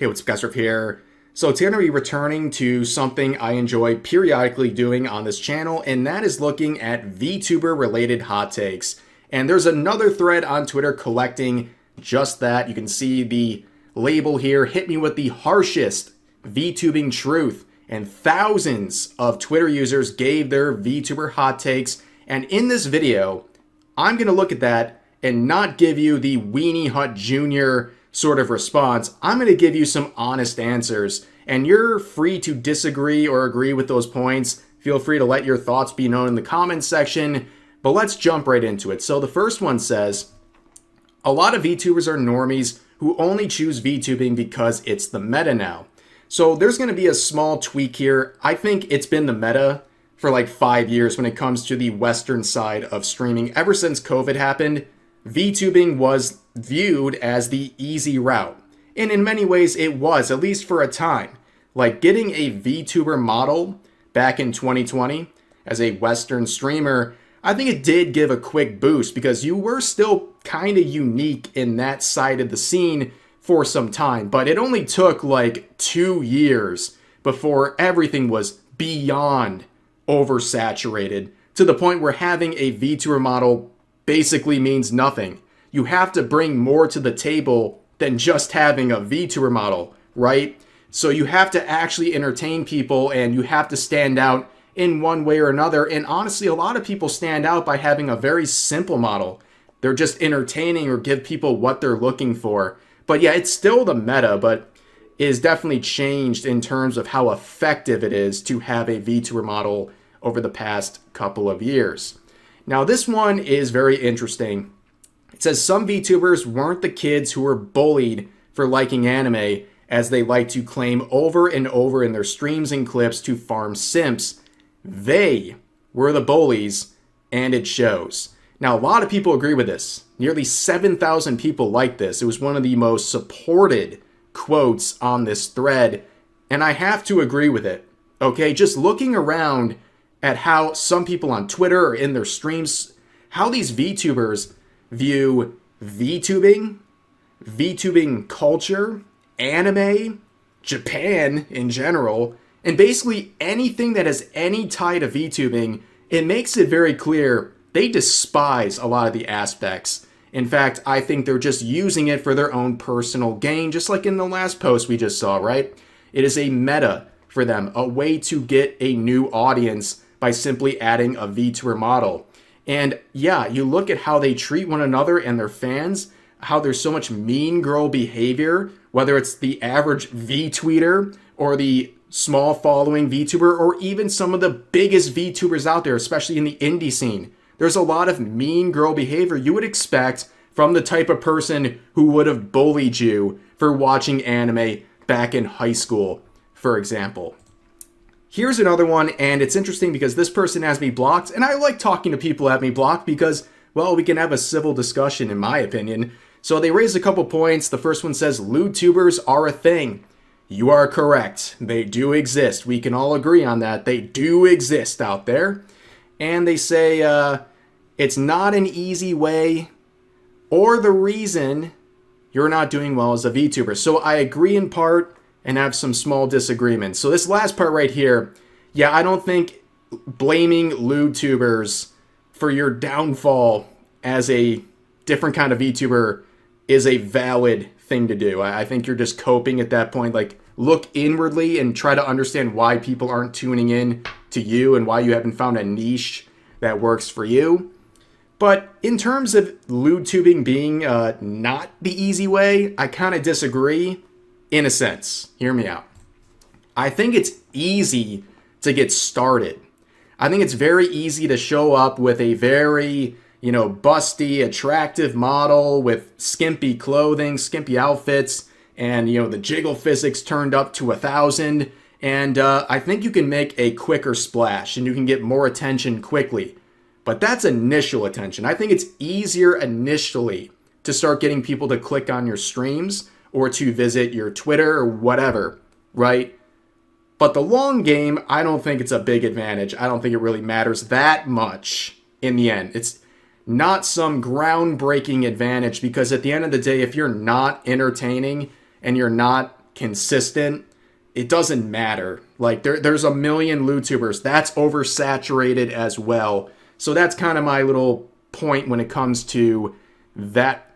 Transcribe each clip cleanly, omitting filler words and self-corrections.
Hey, what's up, guys? Riff here. So today I'm going to be returning to something I enjoy periodically doing on this channel, and that is looking at VTuber related hot takes. And there's another thread on Twitter collecting just that. You can see the label here, hit me with the harshest VTubing truth. And thousands of Twitter users gave their VTuber hot takes. And in this video, I'm going to look at that and not give you the Weenie Hut Jr. sort of response. I'm going to give you some honest answers, and you're free to disagree or agree with those points. Feel free to let your thoughts be known in the comments section, but let's jump right into it. So the first one says, a lot of VTubers are normies who only choose VTubing because it's the meta now. So there's going to be a small tweak here. I think it's been the meta for like 5 years when it comes to the Western side of streaming. Ever since COVID happened, VTubing was viewed as the easy route. And in many ways it was, at least for a time. Like getting a VTuber model back in 2020 as a Western streamer, I think it did give a quick boost because you were still kind of unique in that side of the scene for some time. But it only took like 2 years before everything was beyond oversaturated to the point where having a VTuber model basically means nothing. You have to bring more to the table than just having a VTuber model, right? So you have to actually entertain people and you have to stand out in one way or another. And honestly, a lot of people stand out by having a very simple model. They're just entertaining or give people what they're looking for. But yeah, it's still the meta, but is definitely changed in terms of how effective it is to have a VTuber model over the past couple of years. Now this one is very interesting. It says some VTubers weren't the kids who were bullied for liking anime, as they like to claim over and over in their streams and clips to farm simps. They were the bullies, and it shows. Now a lot of people agree with this. Nearly 7,000 people like this. It was one of the most supported quotes on this thread, and I have to agree with it. Okay, just looking around at how some people on Twitter or in their streams, how these VTubers view VTubing, VTubing culture, anime, Japan in general, and basically anything that has any tie to VTubing, it makes it very clear they despise a lot of the aspects. In fact, I think they're just using it for their own personal gain, just like in the last post we just saw, right? It is a meta for them, a way to get a new audience by simply adding a VTuber model. And yeah, you look at how they treat one another and their fans, how there's so much mean girl behavior, whether it's the average VTweeter or the small following VTuber or even some of the biggest VTubers out there, especially in the indie scene. There's a lot of mean girl behavior you would expect from the type of person who would have bullied you for watching anime back in high school, for example. Here's another one, and it's interesting because this person has me blocked, and I like talking to people who have me blocked because, well, we can have a civil discussion, in my opinion. So they raised a couple points. The first one says, lewd tubers are a thing. You are correct. They do exist. We can all agree on that. They do exist out there. And they say, it's not an easy way or the reason you're not doing well as a VTuber. So I agree in part and have some small disagreements. So this last part right here, yeah, I don't think blaming lewd tubers for your downfall as a different kind of VTuber is a valid thing to do. I think you're just coping at that point. Like, look inwardly and try to understand why people aren't tuning in to you and why you haven't found a niche that works for you. But in terms of lewd tubing being not the easy way, I kind of disagree. In a sense, hear me out. I think it's easy to get started. I think it's very easy to show up with a very, busty, attractive model with skimpy clothing, skimpy outfits, and, the jiggle physics turned up to 1,000. And I think you can make a quicker splash and you can get more attention quickly. But that's initial attention. I think it's easier initially to start getting people to click on your streams or to visit your Twitter or whatever, right? But the long game, I don't think it's a big advantage. I don't think it really matters that much in the end. It's not some groundbreaking advantage because at the end of the day, if you're not entertaining and you're not consistent, it doesn't matter. Like there's a million YouTubers. That's oversaturated as well. So that's kind of my little point when it comes to that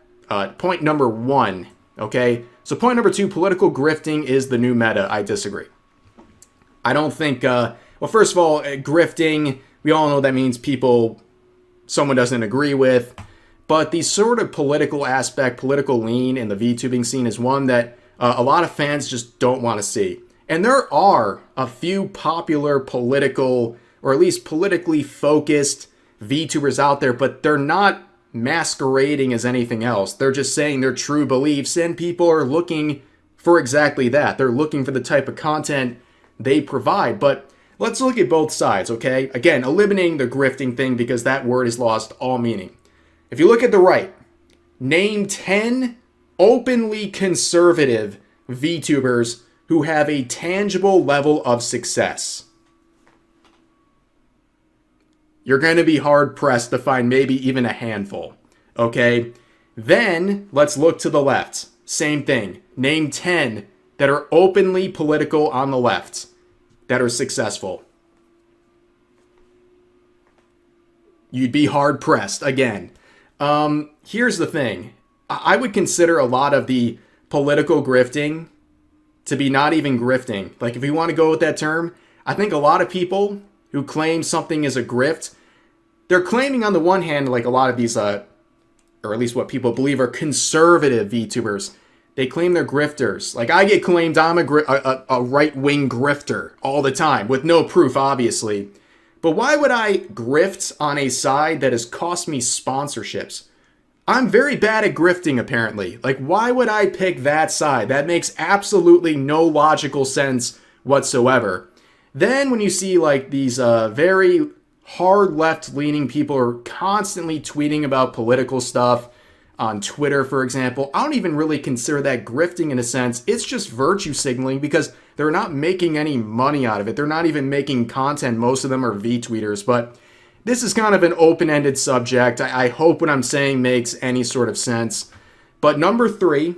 point number one. Okay. So point number two, political grifting is the new meta. I disagree. I don't think, well, first of all, grifting, we all know that means someone doesn't agree with, but the sort of political aspect, political lean in the VTubing scene is one that a lot of fans just don't want to see. And there are a few popular political, or at least politically focused VTubers out there, but they're not masquerading as anything else. They're just saying their true beliefs, and people are looking for exactly that. They're looking for the type of content they provide. But let's look at both sides, okay? Again, eliminating the grifting thing because that word has lost all meaning. If you look at the right, name 10 openly conservative VTubers who have a tangible level of success. You're going to be hard-pressed to find maybe even a handful, okay? Then, let's look to the left. Same thing. Name 10 that are openly political on the left that are successful. You'd be hard-pressed, again. Here's the thing. I would consider a lot of the political grifting to be not even grifting. Like, if you want to go with that term, I think a lot of people who claim something is a grift, they're claiming on the one hand, like a lot of these, or at least what people believe are conservative VTubers, they claim they're grifters. Like, I get claimed I'm a right-wing grifter all the time, with no proof, obviously. But why would I grift on a side that has cost me sponsorships? I'm very bad at grifting, apparently. Like, why would I pick that side? That makes absolutely no logical sense whatsoever. Then when you see, like, these very hard left-leaning people are constantly tweeting about political stuff on Twitter, for example, I don't even really consider that grifting in a sense. It's just virtue signaling because they're not making any money out of it. They're not even making content. Most of them are V-tweeters, but this is kind of an open-ended subject. I hope what I'm saying makes any sort of sense. But number 3,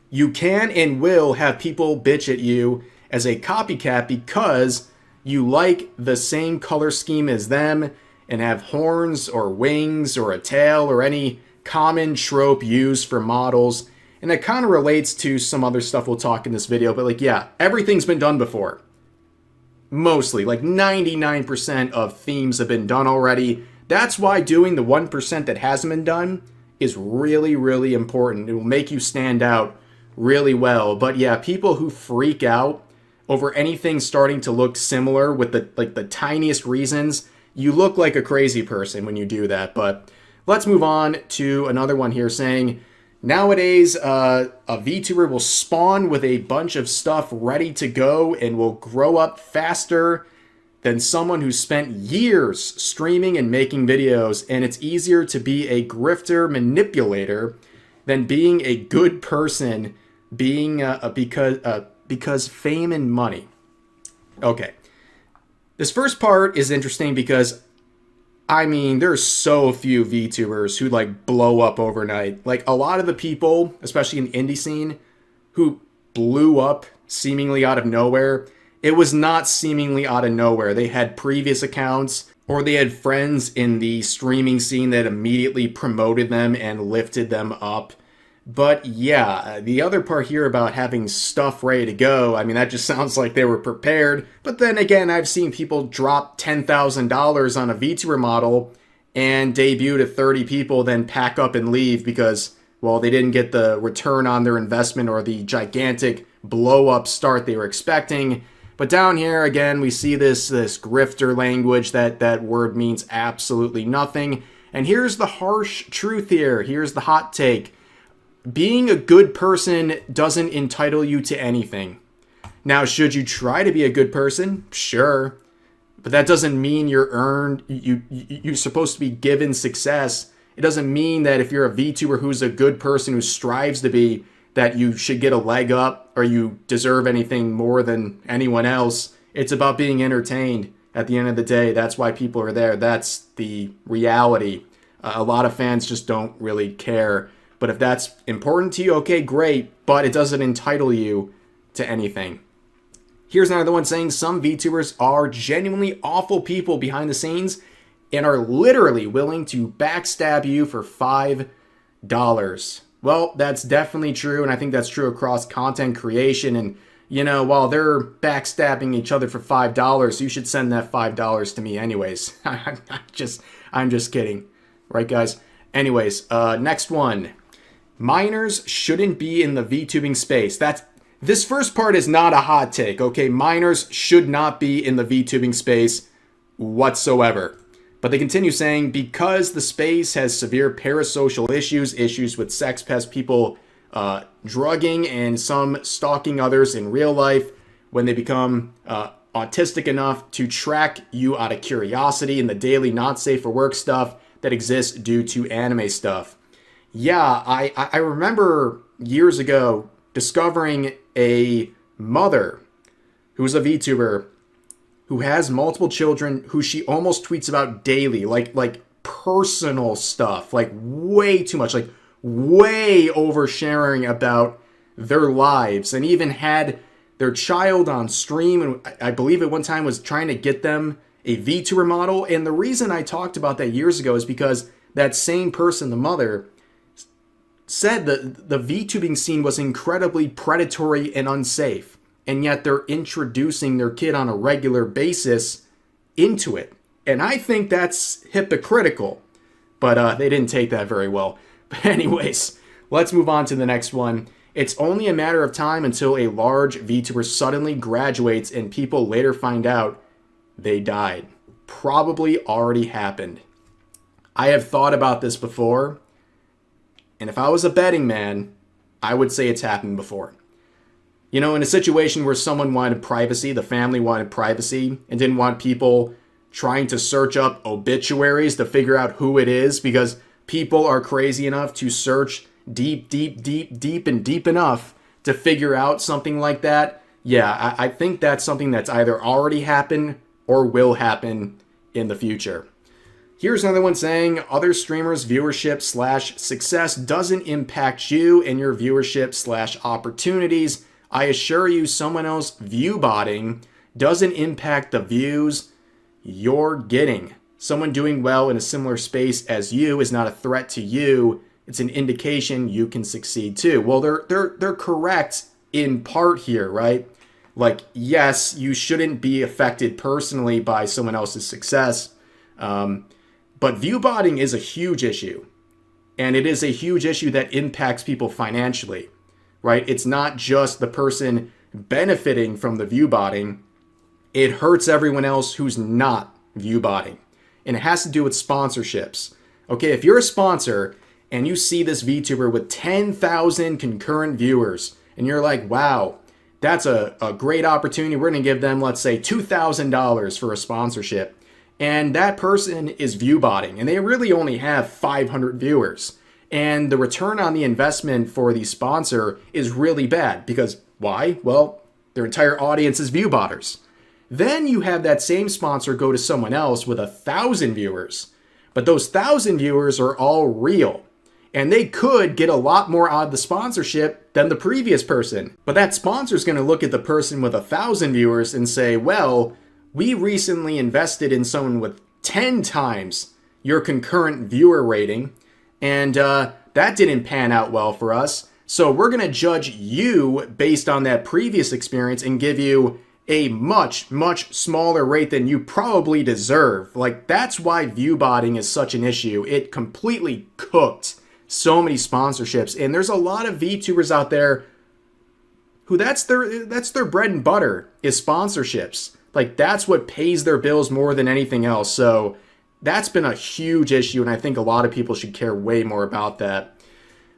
you can and will have people bitch at you as a copycat because you like the same color scheme as them and have horns or wings or a tail or any common trope used for models. And that kind of relates to some other stuff we'll talk in this video. But like, yeah, everything's been done before. Mostly, like 99% of themes have been done already. That's why doing the 1% that hasn't been done is really, really important. It will make you stand out really well. But yeah, people who freak out over anything starting to look similar with the tiniest reasons, you look like a crazy person when you do that. But let's move on to another one here saying, nowadays, a VTuber will spawn with a bunch of stuff ready to go and will grow up faster than someone who spent years streaming and making videos, and it's easier to be a grifter manipulator than being a good person because fame and money. Okay. This first part is interesting because I mean, there's so few VTubers who like blow up overnight. Like a lot of the people, especially in the indie scene, who blew up seemingly out of nowhere, it was not seemingly out of nowhere. They had previous accounts or they had friends in the streaming scene that immediately promoted them and lifted them up. But yeah, the other part here about having stuff ready to go, I mean, that just sounds like they were prepared. But then again, I've seen people drop $10,000 on a VTuber model and debut to 30 people, then pack up and leave because, well, they didn't get the return on their investment or the gigantic blow-up start they were expecting. But down here, again, we see this grifter language. That word means absolutely nothing. And here's the harsh truth here. Here's the hot take. Being a good person doesn't entitle you to anything. Now, should you try to be a good person? Sure. But that doesn't mean you're supposed to be given success. It doesn't mean that if you're a VTuber who's a good person who strives to be, that you should get a leg up or you deserve anything more than anyone else. It's about being entertained. At the end of the day, that's why people are there. That's the reality. A lot of fans just don't really care. But if that's important to you, okay, great. But it doesn't entitle you to anything. Here's another one saying some VTubers are genuinely awful people behind the scenes and are literally willing to backstab you for $5. Well, that's definitely true, and I think that's true across content creation. And, you know, while they're backstabbing each other for $5, you should send that $5 to me anyways. I'm just kidding. Right, guys? Anyways, next one. Minors shouldn't be in the VTubing space. This first part is not a hot take, okay? Minors should not be in the VTubing space whatsoever. But they continue saying, because the space has severe parasocial issues with sex pest, people drugging, and some stalking others in real life when they become autistic enough to track you out of curiosity in the daily not safe for work stuff that exists due to anime stuff. Yeah, I remember years ago discovering a mother who's a VTuber who has multiple children who she almost tweets about daily, like personal stuff, like way too much, like way oversharing about their lives, and even had their child on stream, and I believe at one time was trying to get them a VTuber model. And the reason I talked about that years ago is because that same person, the mother, said that the VTubing scene was incredibly predatory and unsafe, and yet they're introducing their kid on a regular basis into it. And I think that's hypocritical, but they didn't take that very well. But anyways, let's move on to the next one. It's only a matter of time until a large VTuber suddenly graduates and people later find out they died. Probably already happened. I have thought about this before, and if I was a betting man, I would say it's happened before. You know, in a situation where someone wanted privacy, the family wanted privacy, and didn't want people trying to search up obituaries to figure out who it is, because people are crazy enough to search deep enough to figure out something like that. Yeah, I think that's something that's either already happened or will happen in the future. Here's another one saying, other streamers' viewership / success doesn't impact you and your viewership / opportunities. I assure you, someone else view botting doesn't impact the views you're getting. Someone doing well in a similar space as you is not a threat to you. It's an indication you can succeed too. Well, they're correct in part here, right? Like, yes, you shouldn't be affected personally by someone else's success. But view botting is a huge issue. And it is a huge issue that impacts people financially, right? It's not just the person benefiting from the view botting. It hurts everyone else who's not view botting. And it has to do with sponsorships. Okay, if you're a sponsor and you see this VTuber with 10,000 concurrent viewers, and you're like, wow, that's a great opportunity. We're going to give them, let's say, $2,000 for a sponsorship. And that person is view botting, and they really only have 500 viewers. And the return on the investment for the sponsor is really bad, because why? Well, their entire audience is view botters. Then you have that same sponsor go to someone else with 1,000 viewers. But those 1,000 viewers are all real. And they could get a lot more out of the sponsorship than the previous person. But that sponsor is going to look at the person with 1,000 viewers and say, well, we recently invested in someone with 10 times your concurrent viewer rating, and that didn't pan out well for us. So we're going to judge you based on that previous experience and give you a much smaller rate than you probably deserve. Like, that's why view botting is such an issue. It completely cooked so many sponsorships, and there's a lot of VTubers out there who that's their bread and butter is sponsorships. Like, that's what pays their bills more than anything else. So that's been a huge issue, and I think a lot of people should care way more about that.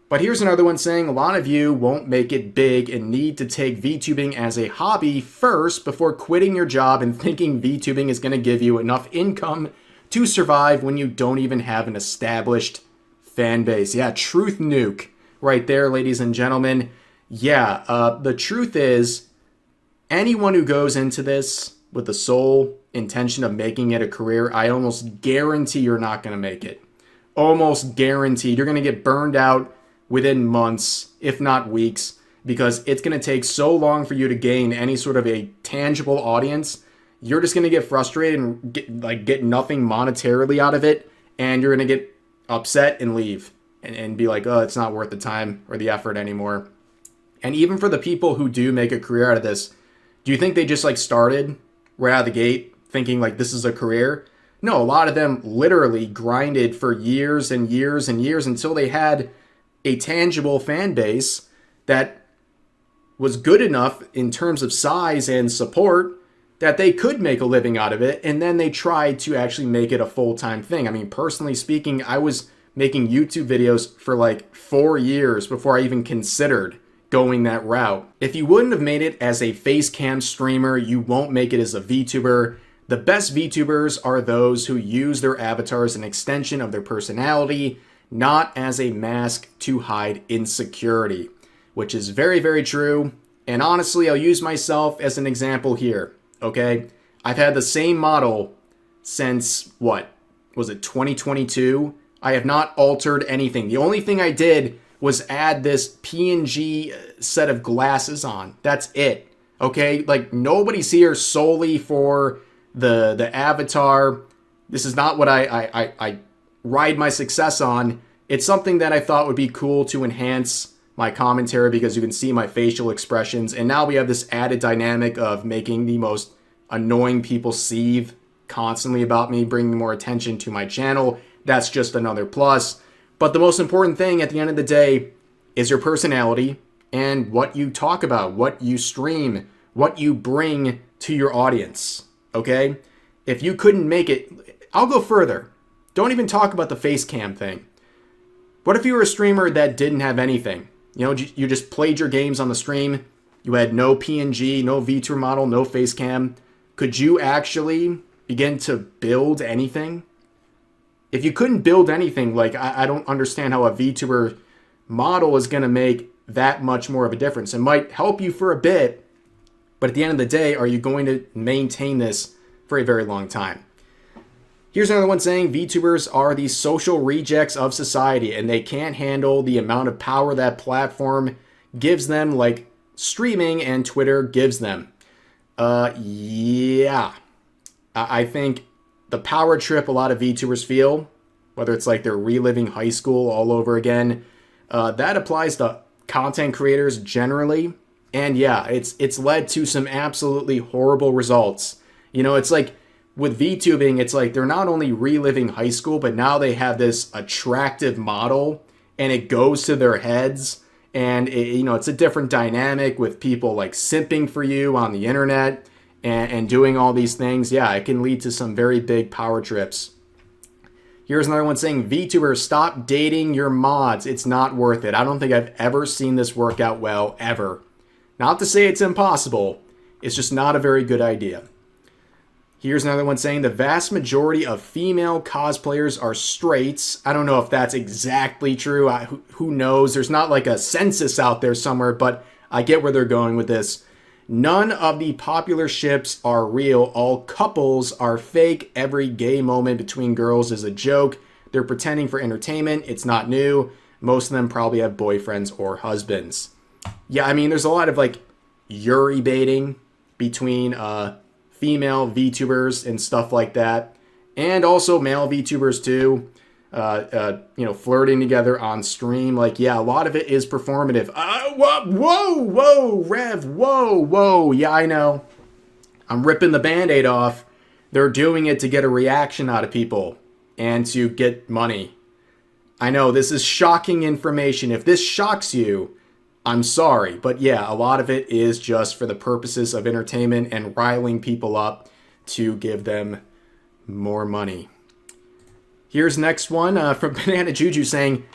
But here's another one saying, a lot of you won't make it big and need to take VTubing as a hobby first before quitting your job and thinking VTubing is going to give you enough income to survive when you don't even have an established fan base. Yeah, truth nuke right there, ladies and gentlemen. Yeah, the truth is, anyone who goes into this with the sole intention of making it a career, I almost guarantee you're not going to make it. Almost guaranteed. You're going to get burned out within months, if not weeks. because it's going to take so long for you to gain any sort of a tangible audience. You're just going to get frustrated and get nothing monetarily out of it, and you're going to get upset and leave and be like, oh, it's not worth the time or the effort anymore. And even for the people who do make a career out of this, do you think they just like started right out of the gate thinking like this is a career? No, a lot of them literally grinded for years and years and years until they had a tangible fan base that was good enough in terms of size and support that they could make a living out of it, and then they tried to actually make it a full-time thing. I mean, personally speaking, I was making YouTube videos for like 4 years before I even considered going that route. If you wouldn't have made it as a face cam streamer, you won't make it as a VTuber. The best VTubers are those who use their avatar as an extension of their personality, not as a mask to hide insecurity, which is very, very true. And honestly, I'll use myself as an example here. Okay, I've had the same model since, what, was it 2022? I have not altered anything. The only thing I did was add this PNG set of glasses on. That's it. Okay, like nobody's here solely for the avatar. This is not what I ride my success on. It's something that I thought would be cool to enhance my commentary because you can see my facial expressions, and now we have this added dynamic of making the most annoying people seethe constantly about me, bringing more attention to my channel. That's just another plus. But the most important thing at the end of the day is your personality and what you talk about, what you stream, what you bring to your audience, okay? If you couldn't make it, I'll go further. Don't even talk about the face cam thing. What if you were a streamer that didn't have anything? You know, you just played your games on the stream. You had no PNG, no VTuber model, no face cam. Could you actually begin to build anything? If you couldn't build anything, like I don't understand how a VTuber model is going to make that much more of a difference. It might help you for a bit, but at the end of the day, are you going to maintain this for a very long time? Here's another one saying VTubers are the social rejects of society and they can't handle the amount of power that platform gives them, like streaming and Twitter gives them. Yeah. I think the power trip a lot of VTubers feel, whether it's like they're reliving high school all over again, that applies to content creators generally. And yeah, it's led to some absolutely horrible results. You know, it's like with VTubing, it's like they're not only reliving high school, but now they have this attractive model and it goes to their heads. And it's a different dynamic with people like simping for you on the internet and doing all these things. Yeah, it can lead to some very big power trips. Here's another one saying, VTubers, stop dating your mods. It's not worth it. I don't think I've ever seen this work out well, ever. Not to say it's impossible. It's just not a very good idea. Here's another one saying the vast majority of female cosplayers are straights. I don't know if that's exactly true. Who knows? There's not like a census out there somewhere, but I get where they're going with this. None of the popular ships are real. All couples are fake. Every gay moment between girls is a joke. They're pretending for entertainment. It's not new. Most of them probably have boyfriends or husbands. Yeah, I mean, there's a lot of like Yuri baiting between female VTubers and stuff like that, and also male VTubers too, flirting together on stream. Like, yeah, a lot of it is performative. Whoa, Rev, whoa. Yeah, I know. I'm ripping the Band-Aid off. They're doing it to get a reaction out of people and to get money. I know, this is shocking information. If this shocks you, I'm sorry, but yeah, a lot of it is just for the purposes of entertainment and riling people up to give them more money. Here's next one from Banana Juju saying,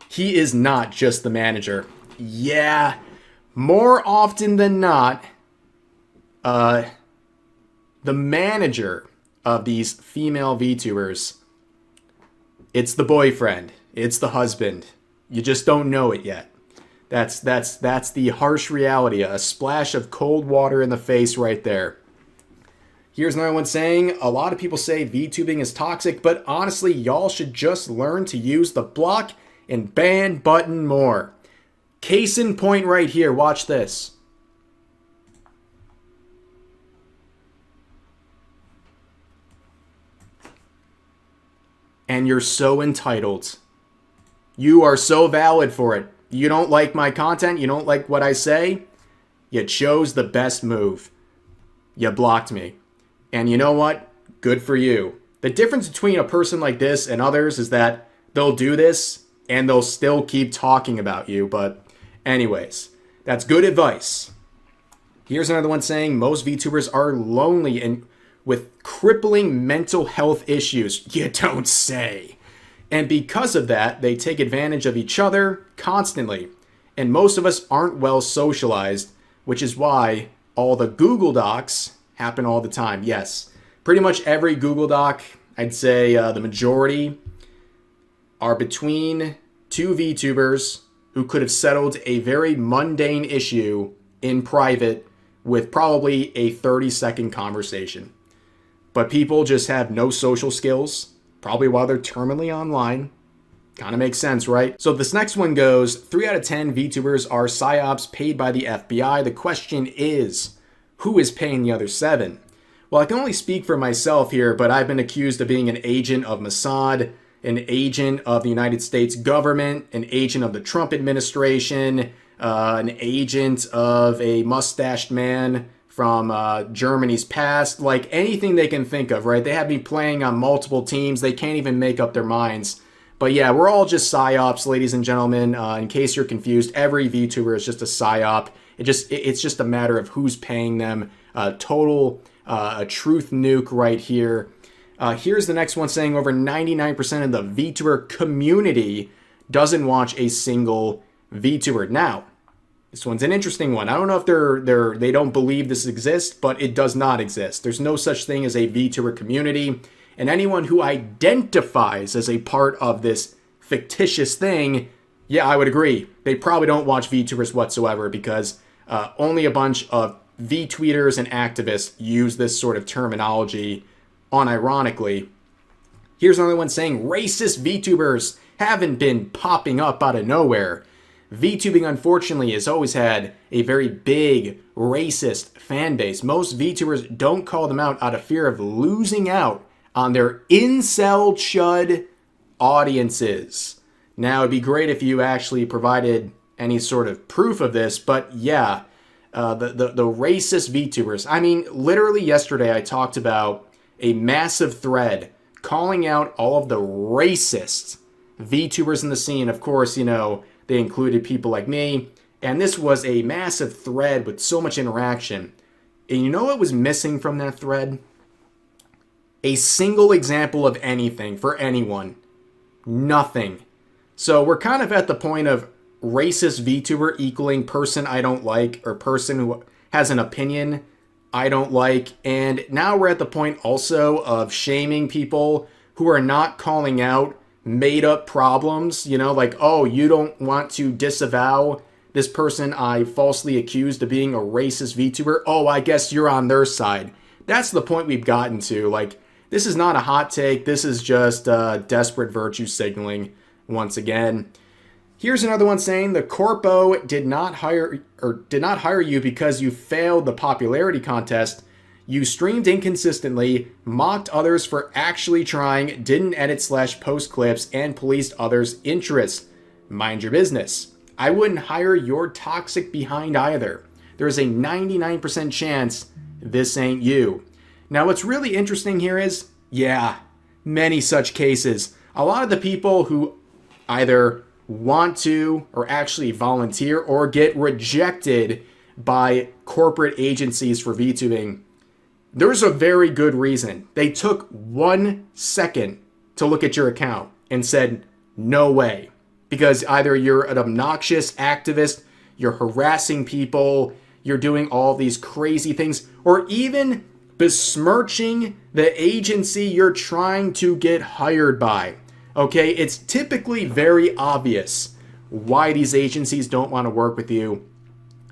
he is not just the manager. Yeah, more often than not, the manager of these female VTubers, it's the boyfriend, it's the husband. You just don't know it yet. That's the harsh reality, a splash of cold water in the face right there. Here's another one saying, a lot of people say VTubing is toxic, but honestly, y'all should just learn to use the block and ban button more. Case in point right here. Watch this. And you're so entitled. You are so valid for it. You don't like my content. You don't like what I say. You chose the best move. You blocked me. And you know what? Good for you. The difference between a person like this and others is that they'll do this and they'll still keep talking about you. But anyways, that's good advice. Here's another one saying most VTubers are lonely and with crippling mental health issues. You don't say. And because of that, they take advantage of each other constantly. And most of us aren't well socialized, which is why all the Google Docs happen all the time. Yes, pretty much every Google Doc, I'd say the majority, are between two VTubers who could have settled a very mundane issue in private with probably a 30-second conversation. But people just have no social skills, probably while they're terminally online. Kind of makes sense, right? So this next one goes, 3 out of 10 VTubers are psyops paid by the FBI. The question is, who is paying the other 7? Well, I can only speak for myself here, but I've been accused of being an agent of Mossad, an agent of the United States government, an agent of the Trump administration, an agent of a mustached man from Germany's past, like anything they can think of, right? They have me playing on multiple teams. They can't even make up their minds. But yeah, we're all just psyops, ladies and gentlemen. In case you're confused, every VTuber is just a psyop. It's just a matter of who's paying them. Total truth nuke right here. Here's the next one saying over 99% of the VTuber community doesn't watch a single VTuber. Now, this one's an interesting one. I don't know if they don't believe this exists, but it does not exist. There's no such thing as a VTuber community. And anyone who identifies as a part of this fictitious thing, yeah, I would agree. They probably don't watch VTubers whatsoever because only a bunch of VTweeters and activists use this sort of terminology unironically. Here's another one saying racist VTubers haven't been popping up out of nowhere. VTubing, unfortunately, has always had a very big racist fan base. Most VTubers don't call them out of fear of losing out on their incel chud audiences. Now, it'd be great if you actually provided any sort of proof of this, but yeah, the racist VTubers. I mean, literally yesterday I talked about a massive thread calling out all of the racist VTubers in the scene. Of course, you know, they included people like me, and this was a massive thread with so much interaction. And you know what was missing from that thread? A single example of anything for anyone. Nothing. So we're kind of at the point of racist VTuber equaling person I don't like or person who has an opinion I don't like. And now we're at the point also of shaming people who are not calling out made up problems, you know, like, oh, you don't want to disavow this person I falsely accused of being a racist VTuber. Oh, I guess you're on their side. That's the point we've gotten to. Like, this is not a hot take. This is just desperate virtue signaling once again. Here's another one saying the corpo did not hire you because you failed the popularity contest. You streamed inconsistently, mocked others for actually trying, didn't edit/post clips, and policed others' interests. Mind your business. I wouldn't hire your toxic behind either. There is a 99% chance this ain't you. Now, what's really interesting here is, yeah, many such cases. A lot of the people who either want to or actually volunteer or get rejected by corporate agencies for VTubing, there's a very good reason. They took 1 second to look at your account and said, no way. Because either you're an obnoxious activist, you're harassing people, you're doing all these crazy things, or even besmirching the agency you're trying to get hired by. Okay, it's typically very obvious why these agencies don't want to work with you.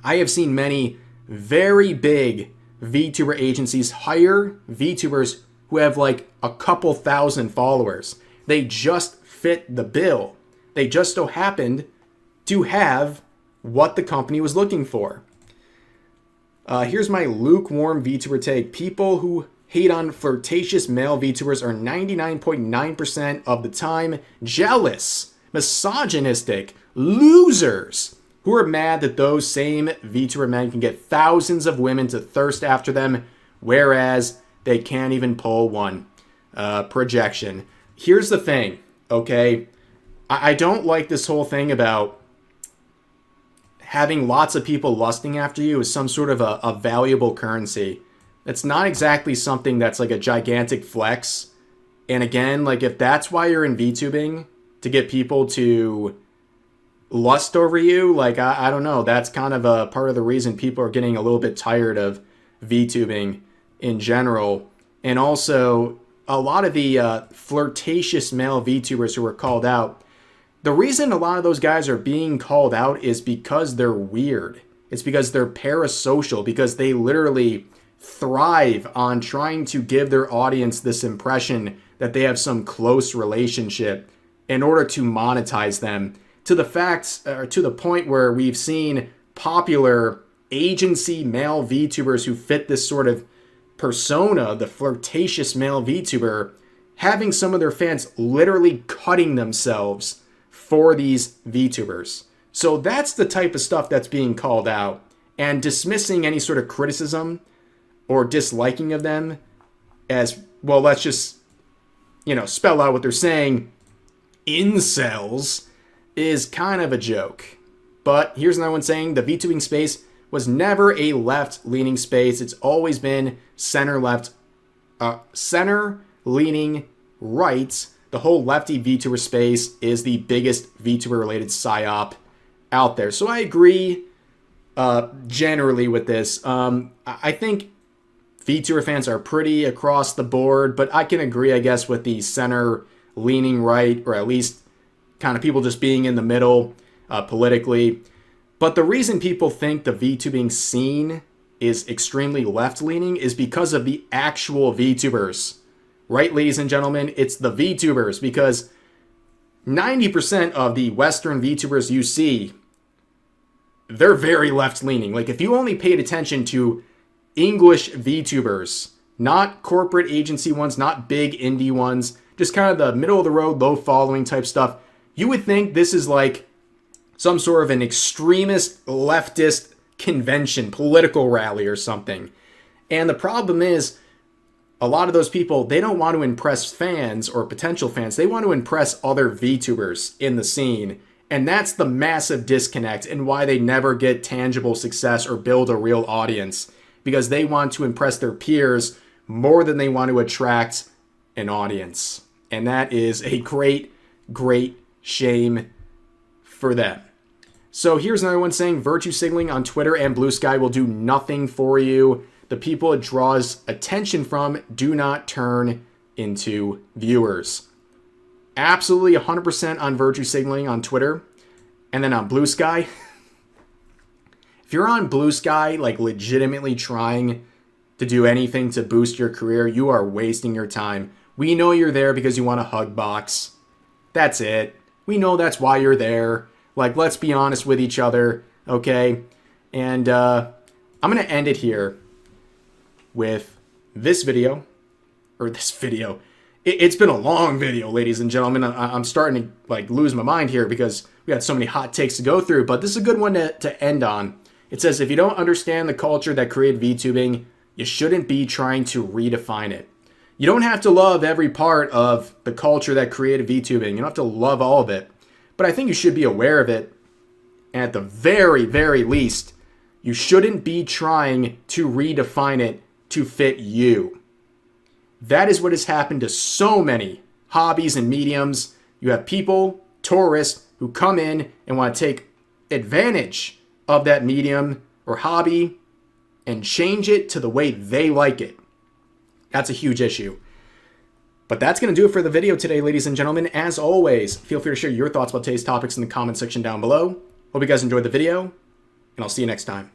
I have seen many very big VTuber agencies hire VTubers who have like a couple thousand followers. They just fit the bill. They just so happened to have what the company was looking for. Here's my lukewarm VTuber take. People who hate on flirtatious male VTubers are 99.9% of the time jealous, misogynistic, losers who are mad that those same VTuber men can get thousands of women to thirst after them, whereas they can't even pull one. Projection. Here's the thing, okay? I don't like this whole thing about having lots of people lusting after you as some sort of a valuable currency. It's not exactly something that's like a gigantic flex. And again, like if that's why you're in VTubing, to get people to lust over you, like I don't know, that's kind of a part of the reason people are getting a little bit tired of VTubing in general. And also a lot of the flirtatious male VTubers who were called out, the reason a lot of those guys are being called out is because they're weird. It's because they're parasocial, because they literally thrive on trying to give their audience this impression that they have some close relationship in order to monetize them, to the point where we've seen popular agency male VTubers who fit this sort of persona, the flirtatious male VTuber, having some of their fans literally cutting themselves for these VTubers. So that's the type of stuff that's being called out, and dismissing any sort of criticism or disliking of them as, well, let's just, spell out what they're saying, incels, is kind of a joke. But here's another one saying the VTubing space was never a left-leaning space. It's always been center-left, center-leaning right. The whole lefty VTuber space is the biggest VTuber-related psyop out there. So I agree generally with this. I think VTuber fans are pretty across the board, but I can agree, I guess, with the center-leaning right, or at least kind of people just being in the middle politically. But the reason people think the VTubing scene is extremely left-leaning is because of the actual VTubers. Right, ladies and gentlemen? It's the VTubers, because 90% of the Western VTubers you see, they're very left-leaning. Like, if you only paid attention to English VTubers, not corporate agency ones, not big indie ones, just kind of the middle-of-the-road, low-following type stuff, you would think this is like some sort of an extremist leftist convention, political rally or something. And the problem is, a lot of those people, they don't want to impress fans or potential fans. They want to impress other VTubers in the scene. And that's the massive disconnect, and why they never get tangible success or build a real audience. Because they want to impress their peers more than they want to attract an audience. And that is a great, great shame for them. So here's another one saying virtue signaling on Twitter and Blue Sky will do nothing for you. The people it draws attention from do not turn into viewers. Absolutely 100% on virtue signaling on Twitter. And then on Blue Sky, if you're on Blue Sky, like legitimately trying to do anything to boost your career, you are wasting your time. We know you're there because you want a hug box. That's it. We know that's why you're there. Like, let's be honest with each other, okay? And I'm going to end it here with this video, or this video. It's been a long video, ladies and gentlemen. I'm starting to like lose my mind here because we got so many hot takes to go through, but this is a good one to end on. It says, if you don't understand the culture that created VTubing, you shouldn't be trying to redefine it. You don't have to love every part of the culture that created VTubing. You don't have to love all of it, but I think you should be aware of it. And at the very, very least, you shouldn't be trying to redefine it to fit you. That is what has happened to so many hobbies and mediums. You have people, tourists, who come in and want to take advantage of that medium or hobby and change it to the way they like it. That's a huge issue. But that's going to do it for the video today, ladies and gentlemen. As always, feel free to share your thoughts about today's topics in the comment section down below. Hope you guys enjoyed the video, and I'll see you next time.